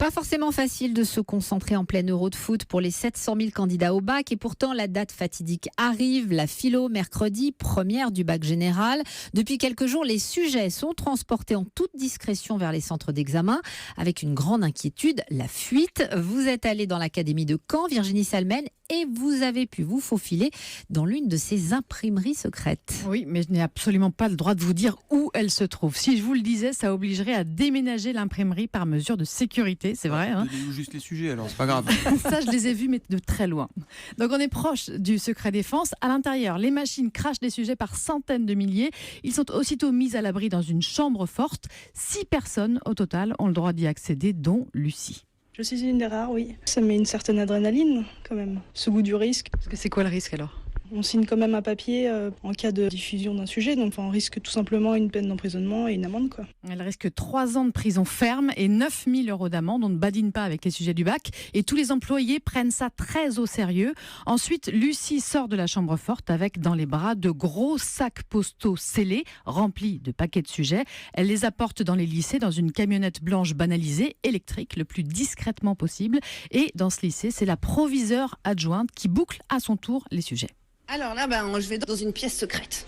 Pas forcément facile de se concentrer en plein euro de foot pour les 700 000 candidats au bac. Et pourtant, la date fatidique arrive. La philo, mercredi, première du bac général. Depuis quelques jours, les sujets sont transportés en toute discrétion vers les centres d'examen. Avec une grande inquiétude, la fuite. Vous êtes allé dans l'académie de Caen, Virginie Salmen, et vous avez pu vous faufiler dans l'une de ces imprimeries secrètes. Oui, mais je n'ai absolument pas le droit de vous dire où elle se trouve. Si je vous le disais, ça obligerait à déménager l'imprimerie par mesure de sécurité, c'est vrai. Donnez-nous juste les sujets, alors c'est pas grave. Ça, je les ai vus, mais de très loin. Donc on est proche du secret défense. À l'intérieur, les machines crachent des sujets par centaines de milliers. Ils sont aussitôt mis à l'abri dans une chambre forte. 6 personnes au total ont le droit d'y accéder, dont Lucie. Je suis une des rares, oui. Ça met une certaine adrénaline, quand même. Ce goût du risque. Parce que c'est quoi le risque alors ? On signe quand même un papier en cas de diffusion d'un sujet, donc on risque tout simplement une peine d'emprisonnement et une amende, quoi. Elle risque 3 ans de prison ferme et 9 000 € d'amende. On ne badine pas avec les sujets du bac. Et tous les employés prennent ça très au sérieux. Ensuite, Lucie sort de la chambre forte avec dans les bras de gros sacs postaux scellés, remplis de paquets de sujets. Elle les apporte dans les lycées dans une camionnette blanche banalisée, électrique, le plus discrètement possible. Et dans ce lycée, c'est la proviseure adjointe qui boucle à son tour les sujets. Alors là, je vais dans une pièce secrète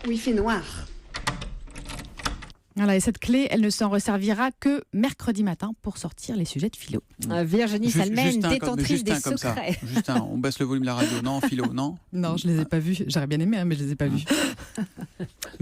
où il fait noir. Voilà, et cette clé, elle ne s'en resservira que mercredi matin pour sortir les sujets de philo. Virginie Salmen, Juste détentrice des comme ça. secrets. Juste un, on baisse le volume de la radio. Non, philo, non. Non, je les ai pas vus. J'aurais bien aimé, mais je les ai pas vus.